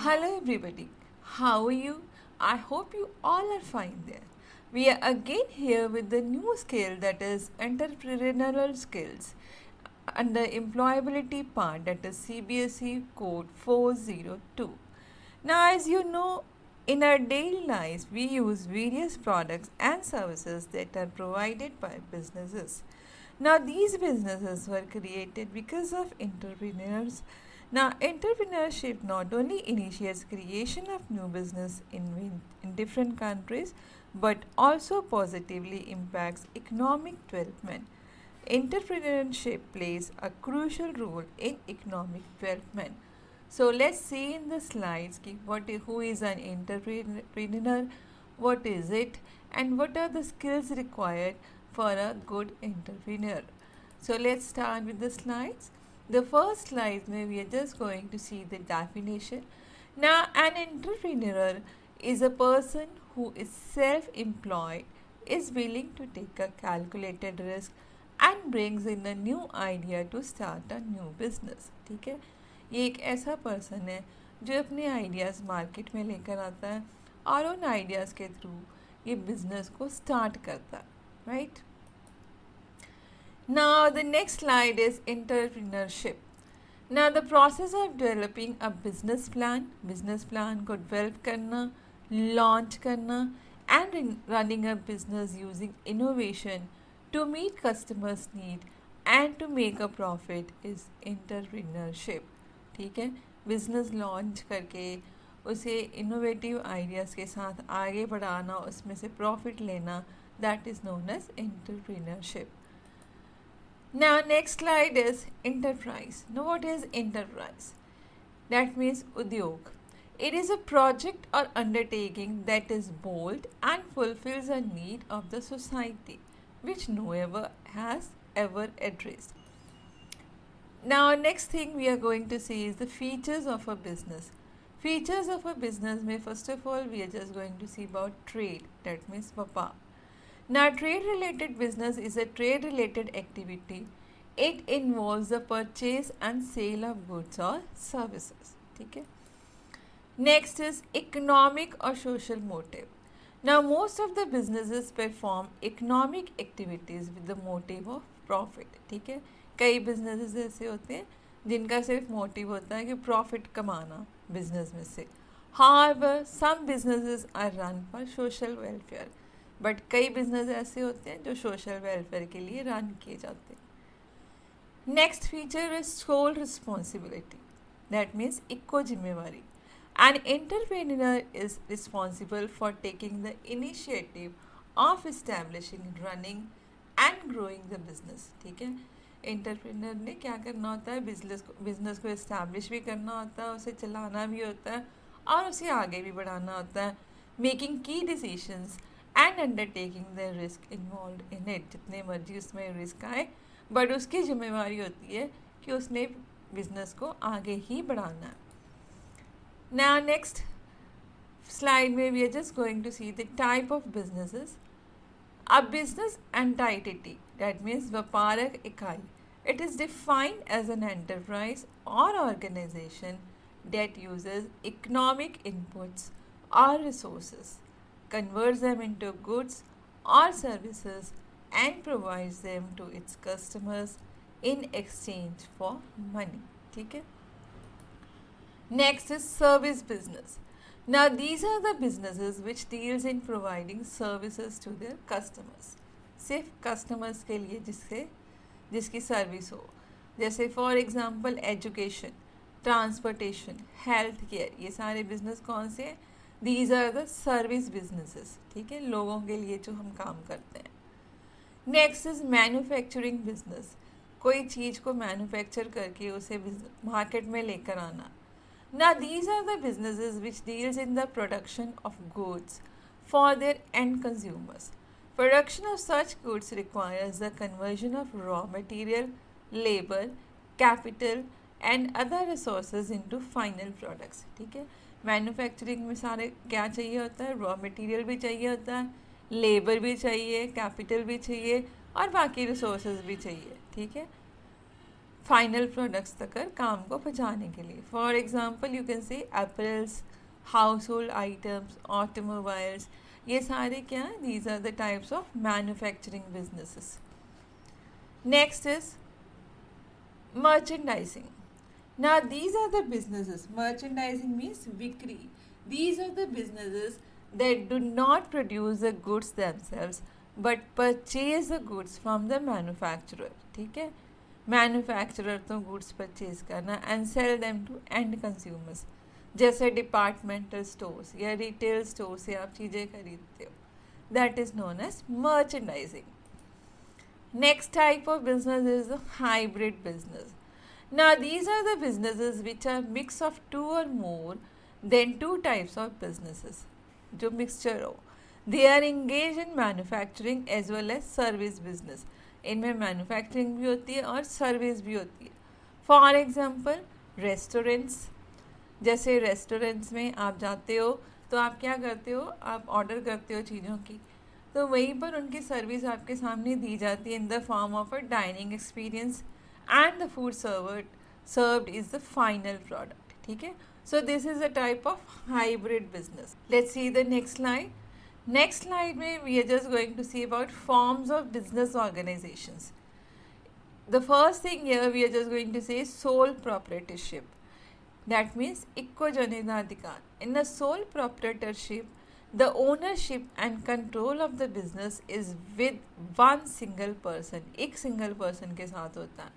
Hello, everybody. How are you? I hope you all are fine there. We are again here with the new skill that is entrepreneurial skills under employability part that is Cbse code 402. Now, as you know, in our daily lives, we use various products and services that are provided by businesses. Now, these businesses were created because of entrepreneurs. Now, entrepreneurship not only initiates creation of new business in different countries, but also positively impacts economic development. Entrepreneurship plays a crucial role in economic development. So let's see in the slides who is an entrepreneur, what is it, and what are the skills required for a good entrepreneur. So let's start with the slides. The first slide we are just going to see the definition. Now, an entrepreneur is a person who is self-employed, is willing to take a calculated risk and brings in a new idea to start a new business. ठीक है, ये एक ऐसा person है जो अपने ideas market में लेकर आता है और उन आइडियाज़ के थ्रू ये बिजनेस को स्टार्ट करता है, right? Now the next slide is entrepreneurship. Now the process of developing a business plan को develop करना, launch करना and running a business using innovation to meet customers' need and to make a profit is entrepreneurship. ठीक है, business launch करके उसे innovative ideas के साथ आगे बढ़ाना, उसमें से प्रॉफिट लेना, that is known as entrepreneurship. Now next slide is enterprise. Now what is enterprise? That means udyog. It is a project or undertaking that is bold and fulfills a need of the society which no one has ever addressed. Now next thing we are going to see is the features of a business. Features of a business may first of all we are just going to see about trade, that means vapar. Now, trade related business is a trade related activity. It involves the purchase and sale of goods or services. ठीक है. Next is economic or social motive. Now, most of the businesses perform economic activities with the motive of profit. ठीक है. कई businesses ऐसे होते हैं जिनका सिर्फ मोटिव होता है कि प्रॉफिट कमाना बिजनेस में से. However, some businesses are run for social welfare. But कई बिजनेस ऐसे होते हैं जो सोशल वेलफेयर के लिए रन किए जाते हैं. Next feature is sole responsibility, that means इक्को जिम्मेवारी. An entrepreneur is responsible for taking the initiative of establishing, running and growing the business. ठीक है, एंटरप्रेन्योर ने क्या करना होता है, बिजनेस को इस्टेब्लिश भी करना होता है, उसे चलाना भी होता है और उसे आगे भी बढ़ाना होता है. मेकिंग की decisions and undertaking the risk involve in it. जितने मर्जी उसमें रिस्क आए बट उसकी जिम्मेवारी होती है कि उसने बिजनेस को आगे ही बढ़ाना है. नाउ नेक्स्ट स्लाइड में we are just going to see the type of businesses. A business entity, that means व्यापारक इकाई. It is defined as an enterprise और organisation that uses economic inputs और resources, converts them into goods or services and provides them to its customers in exchange for money. ठीक है. Next is service business. Now these are the businesses which deals in providing services to their customers. सिर्फ customers के लिए जिसकी service हो, जैसे for example education, transportation, health care, ये सारे बिजनेस कौन से हैं? These are the service businesses. ठीक है, लोगों के लिए जो हम काम करते हैं. Next is manufacturing business. कोई चीज़ को मैन्युफैक्चर करके उसे मार्केट में लेकर आना. Now these are the businesses which deals in the production of goods for their end consumers. Production of such goods requires the conversion of raw material, labor, capital and other resources into final products. ठीक है, manufacturing में सारे क्या चाहिए होता है, raw material भी चाहिए होता है, लेबर भी चाहिए, कैपिटल भी चाहिए और बाकी रिसोर्सेज भी चाहिए. ठीक है. फाइनल प्रोडक्ट्स तक काम को पहुँचाने के लिए. For example you can say apples, household items, automobiles, ये सारे क्या हैं? These are the types of manufacturing businesses. Next is merchandising. Now these are the businesses. Merchandising means vikri. These are the businesses that do not produce the goods themselves but purchase the goods from the manufacturer. ठीक है, manufacturer तो goods purchase करना and sell them to end consumers. जैसे departmental stores या retail store से आप चीज़ें खरीदते हो, that is known as merchandising. Next type of business is the hybrid business. Now these are the businesses which are mix of two or more than two types of businesses. जो mixture हो. They are engaged in manufacturing as well as service business. इनमें manufacturing भी होती है और service भी होती है. For example, restaurants. जैसे restaurants में आप जाते हो तो आप क्या करते हो? आप ऑर्डर करते हो चीज़ों की, तो वहीं पर उनकी सर्विस आपके सामने दी जाती है in the form of a dining experience and the food served is the final product. ठीक है, so this is a type of hybrid business. Let's see the next slide. Next slide में we are just going to see about forms of business organisations. The first thing here we are just going to say sole proprietorship. That means इक्को जनिताधिकार. In a sole proprietorship the ownership and control of the business is with one single person. एक single person के साथ होता है.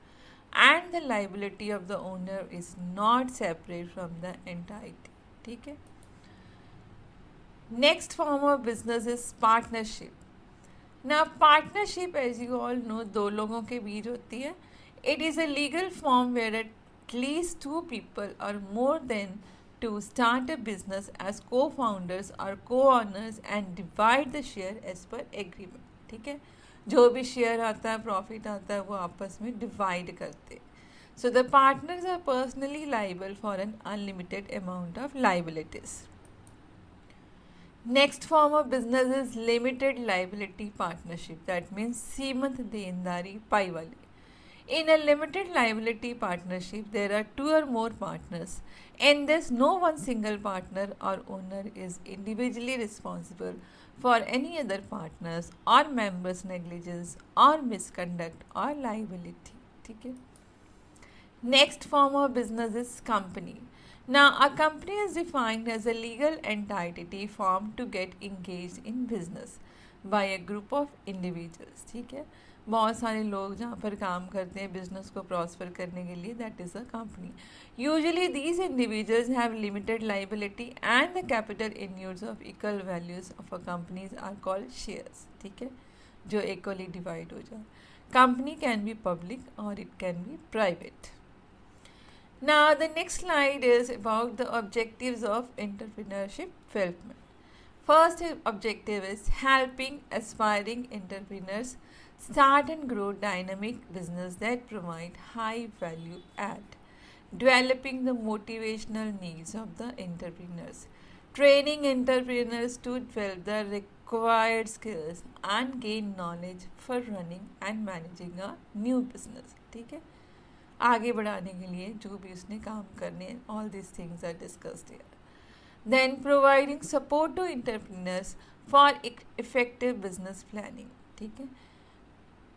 And the liability of the owner is not separate from the entirety. ठीक है. Next form of business is partnership. Now partnership, as you all know, दो लोगों के बीच होती है. It is a legal form where at least two people or more than to start a business as co-founders or co-owners and divide the share as per agreement. ठीक है, जो भी share आता है, प्रॉफिट आता है, वो आपस में डिवाइड करते. So the partners are personally liable for an unlimited amount of liabilities. Next form of business is limited liability partnership. That means सीमंत देनदारी पाई वाली. In a limited liability partnership, there are two or more partners. In this, no one single partner or owner is individually responsible for any other partners or members' negligence or misconduct or liability. ठीक है. Next form of business is company. Now, a company is defined as a legal entity formed to get engaged in business by a group of individuals. ठीक है, बहुत सारे लोग जहाँ पर काम करते हैं बिजनेस को प्रॉस्पर करने के लिए, that is a company. Usually these individuals have limited liability and the capital in use of equal values of a companies are called shares. ठीक है, जो इक्वली डिवाइड हो जाए. Company can be public or it can be private. Now the next slide is about the objectives of entrepreneurship development. First objective is helping aspiring entrepreneurs start and grow dynamic business that provide high value add, developing the motivational needs of the entrepreneurs, training entrepreneurs to develop the required skills and gain knowledge for running and managing a new business. ठीक है, आगे बढ़ाने के लिए जो भी उसने काम करने, all these things are discussed here. Then providing support to entrepreneurs for effective business planning. ठीक है.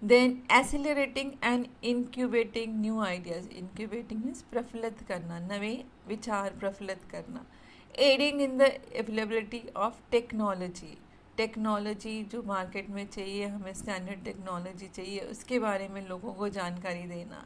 Then accelerating and incubating new ideas. Incubating means प्रफुल्लित करना, नवे विचार प्रफुल्लित करना. Aiding in the availability of technology. Technology जो मार्केट में चाहिए, हमें स्टैंडर्ड टेक्नोलॉजी चाहिए, उसके बारे में लोगों को जानकारी देना.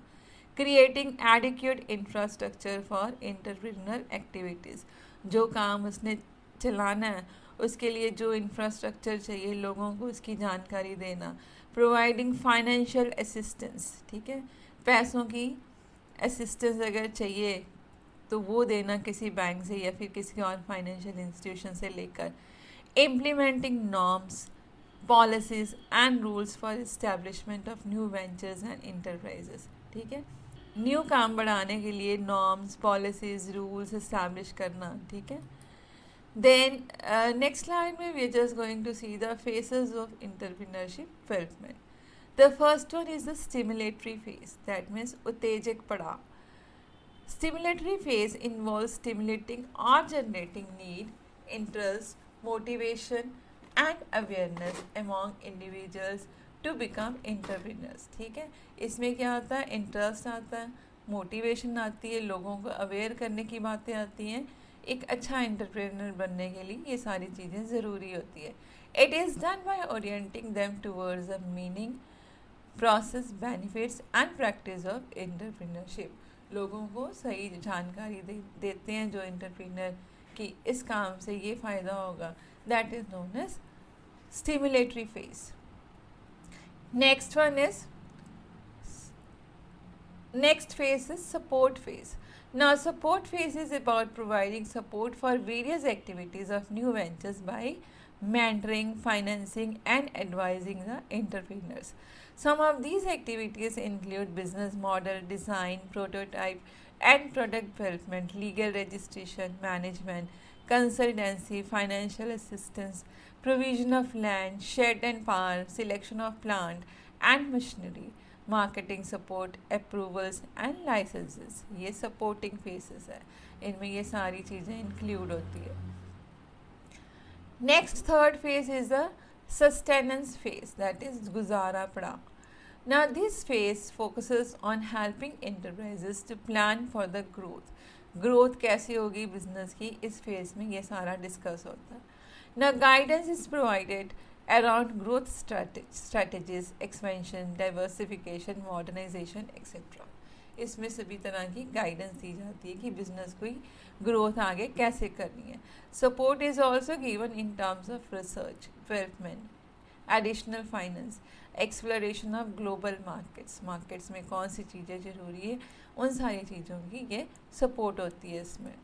Creating adequate infrastructure for entrepreneurial activities. जो काम उसने चलाना है उसके लिए जो इंफ्रास्ट्रक्चर चाहिए लोगों को उसकी जानकारी देना. Providing financial assistance. ठीक है, पैसों की असिस्टेंस अगर चाहिए तो वो देना किसी बैंक से या फिर किसी और फाइनेंशियल इंस्टीट्यूशन से लेकर. Implementing norms, policies and rules for establishment of new ventures and enterprises. ठीक है, न्यू काम बढ़ाने के लिए नॉर्म्स, पॉलिसीज, रूल्स इस्टेब्लिश करना. ठीक है. देन नेक्स्ट स्लाइड में we are just going to see the phases of entrepreneurship development. The first one is the stimulatory phase, that means उत्तेजक पड़ाव. Stimulatory phase involves stimulating or generating need, interest, motivation and awareness among individuals to become entrepreneurs. ठीक है, इसमें क्या आता है, interest आता है, मोटिवेशन आती है, लोगों को अवेयर करने की बातें आती हैं. एक अच्छा एंटरप्रेन्योर बनने के लिए ये सारी चीज़ें ज़रूरी होती है. It is done by orienting them towards a meaning, process, benefits and practice of entrepreneurship. लोगों को सही जानकारी देते हैं जो एंटरप्रेन्योर कि इस काम से ये फ़ायदा होगा. That is known as stimulatory phase. Next one is next phase is support phase. Now support phase is about providing support for various activities of new ventures by mentoring, financing and advising the entrepreneurs. Some of these activities include business model design, prototype and product development, legal registration, management, consultancy, financial assistance, provision of land, shed and power, selection of plant and machinery, marketing support, approvals and licences. ये supporting phases है, इनमें ये सारी चीज़ें include होती है. Next third phase is the sustenance phase, that is गुजारा पड़ाव. Now this phase focuses on helping enterprises to plan for the growth. Growth कैसी होगी बिजनेस की, इस फेज में ये सारा डिस्कस होता है. Now guidance is provided around growth strategies, expansion, diversification, modernization, etc. इसमें सभी तरह की गाइडेंस दी जाती है कि बिजनेस को ग्रोथ आगे कैसे करनी है. Support is also given in terms of research, development, additional finance, exploration of global markets में कौन सी चीज़ें ज़रूरी है, उन सारी चीज़ों की ये सपोर्ट होती है इसमें.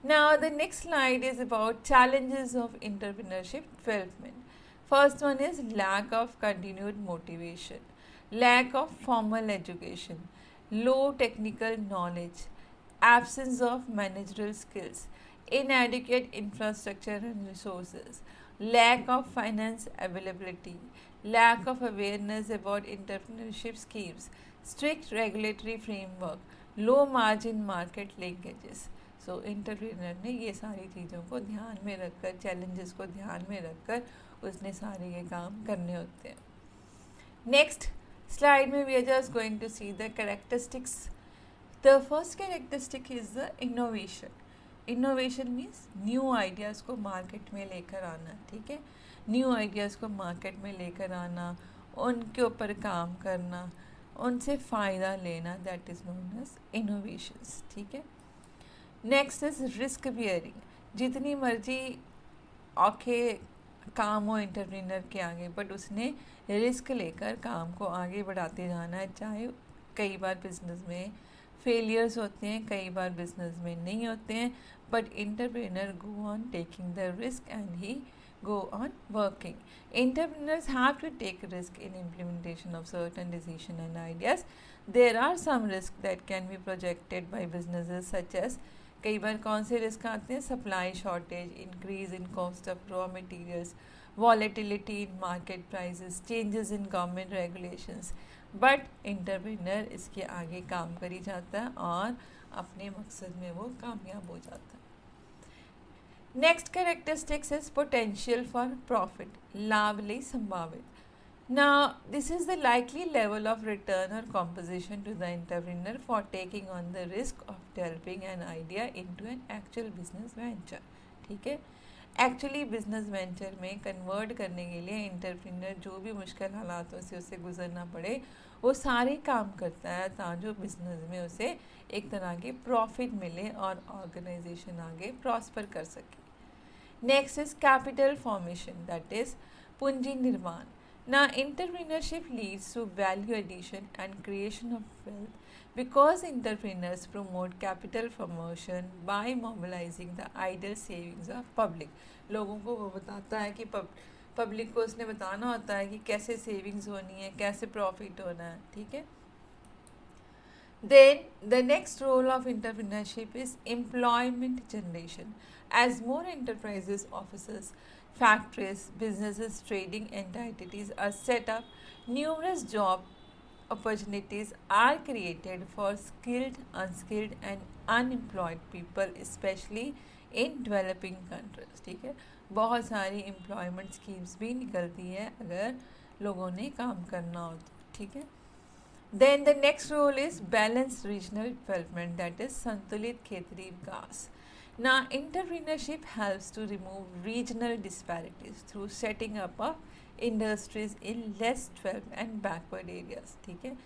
Now the next slide is about challenges of entrepreneurship development. First one is lack of continued motivation, lack of formal education, low technical knowledge, absence of managerial skills, inadequate infrastructure and resources, lack of finance availability, lack of awareness about entrepreneurship schemes, strict regulatory framework, low margin market linkages. So entrepreneur ने ये सारी चीज़ों को ध्यान में रखकर, challenges को ध्यान में रखकर उसने सारे ये काम करने होते हैं. नेक्स्ट स्लाइड में we are just going to see the characteristics. The first characteristic is the innovation. Innovation means new ideas को मार्केट में लेकर आना. ठीक है, न्यू आइडियाज़ को मार्केट में लेकर आना, उनके ऊपर काम करना, उनसे फ़ायदा लेना, that is known as innovations. ठीक है. Next is risk bearing. जितनी मर्जी औखे काम हो एंटरप्रेन्योर के आगे, बट उसने रिस्क लेकर काम को आगे बढ़ाते जाना है. चाहे कई बार बिजनेस में फेलियर्स होते हैं, कई बार बिजनेस में नहीं होते हैं, but entrepreneur go on taking the risk and he go on working. Entrepreneurs have to take risk in implementation of certain decisions and ideas. There are some risks that can be projected by businesses such as, कई बार कौन से risk आते हैं, supply shortage, increase in cost of raw materials, volatility in market prices, changes in government regulations. But entrepreneur इसके आगे काम करी जाता है और अपने मकसद में वो कामयाब हो जाता है. Next characteristics is potential for profit, लाभ ਲਈ संभावित. Now, this is the likely level of return or composition to the entrepreneur for taking on the risk of developing an idea into an actual business venture. ठीक है, actually business venture में convert करने के लिए entrepreneur जो भी मुश्किल हालातों से उसे गुजरना पड़े वो सारे काम करता है ताकि बिजनेस में उसे एक तरह की प्रॉफिट मिले और ऑर्गेनाइजेशन आगे प्रॉस्पर कर सके. Next is capital formation, that is पूंजी निर्माण. Now, entrepreneurship leads to value addition and creation of wealth because entrepreneurs promote capital formation by mobilizing the idle savings of public. लोगों को वो बताता है कि पब्लिक को उसने बताना होता है कि कैसे सेविंग्स होनी है, कैसे प्रॉफिट होना है. ठीक है. Then the next role of entrepreneurship is employment generation. As more enterprises, offices, factories, businesses, trading entities are set up Numerous job opportunities are created for skilled, unskilled and unemployed people, especially in developing countries. ठीक है, बहुत सारी employment schemes भी निकलती है अगर लोगों ने काम करना हो तो. ठीक है. Then the next role is balanced regional development, that is संतुलित क्षेत्रीय विकास. Now entrepreneurship helps to remove regional disparities through setting up of industries in less developed and backward areas. ठीक है,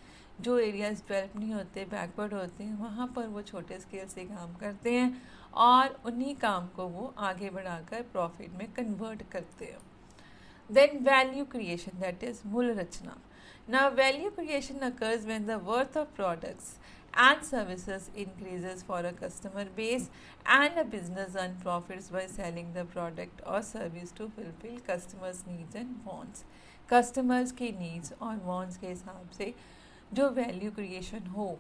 जो एरियाज डेवलप नहीं होते, बैकवर्ड होते हैं, वहाँ पर वो छोटे स्केल से काम करते हैं और उन्हीं काम को वो आगे बढ़ाकर प्रॉफिट में कन्वर्ट करते हैं. Then value creation, that is मूल रचना. Now value creation occurs when the worth of products and services increases for a customer base and a business earns profits by selling the product or service to fulfill customers needs and wants. Customers की needs और wants के हिसाब से जो value creation हो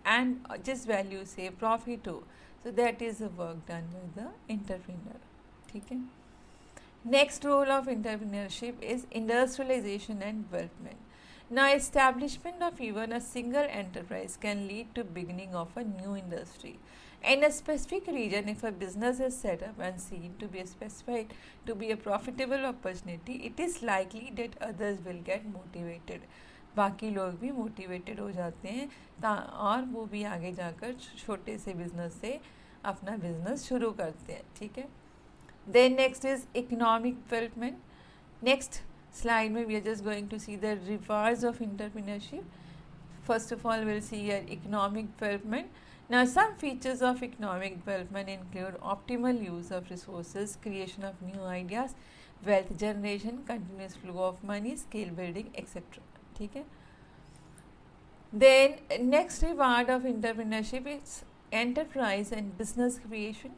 and जिस value से profit हो, so that is the work done by the entrepreneur. ठीक है. Next role of entrepreneurship is industrialization and development. Now establishment of even a single enterprise can lead to beginning of a new industry. In a specific region, if a business is set up and seen to be specified to be a profitable opportunity, it is likely that others will get motivated. बाकी लोग भी motivated हो जाते हैं और वो भी आगे जाकर छोटे से बिजनेस से अपना बिजनेस शुरू करते हैं. ठीक है. Then next is economic development. Next slide में we are just going to see the rewards of entrepreneurship. First of all, we'll see here economic development. Now some features of economic development include optimal use of resources, creation of new ideas, wealth generation, continuous flow of money, skill building, etc. ठीक है. Then next reward of entrepreneurship is enterprise and business creation.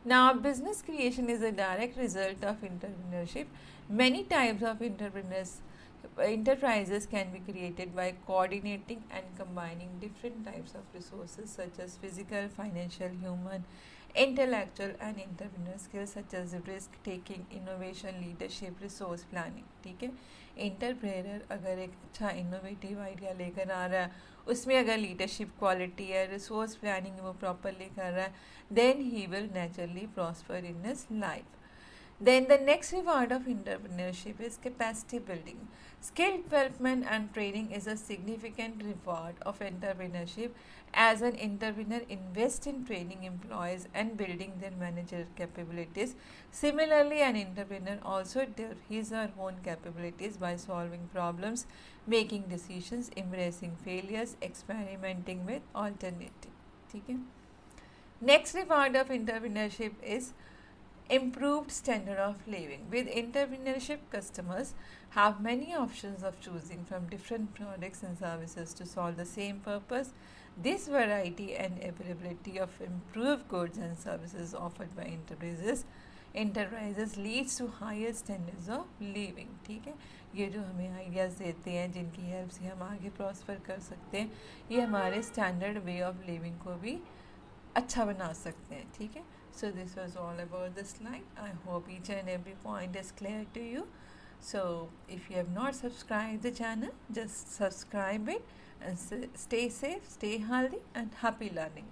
Now business creation is a direct result of entrepreneurship. Many types of enterprises can be created by coordinating and combining different types of resources such as physical, financial, human, intellectual and entrepreneurial skills such as risk taking, innovation, leadership, resource planning. ठीक है. Entrepreneur अगर एक अच्छा innovative idea लेकर आ रहा है, उसमें अगर लीडरशिप क्वालिटी है, रिसोर्स प्लानिंग वो प्रॉपरली कर रहा है, then he will naturally prosper in his life. Then the next reward of entrepreneurship is capacity building. Skill development and training is a significant reward of entrepreneurship as an entrepreneur invests in training employees and building their managerial capabilities. Similarly, an entrepreneur also develops his or her own capabilities by solving problems, making decisions, embracing failures, experimenting with alternatives. ठीक है. Next reward of entrepreneurship is improved standard of living. With entrepreneurship, customers have many options of choosing from different products and services to solve the same purpose. This variety and availability of improved goods and services offered by enterprises leads to higher standards of living. ठीक है. ये जो हमें ideas देते हैं जिनकी help से हम आगे प्रॉस्पर कर सकते हैं, ये हमारे स्टैंडर्ड वे ऑफ लिविंग को भी अच्छा बना सकते हैं. ठीक है. So this was all about the slide. I hope each and every point is clear to you. So if you have not subscribed the channel, just subscribe it and stay safe, stay healthy and happy learning.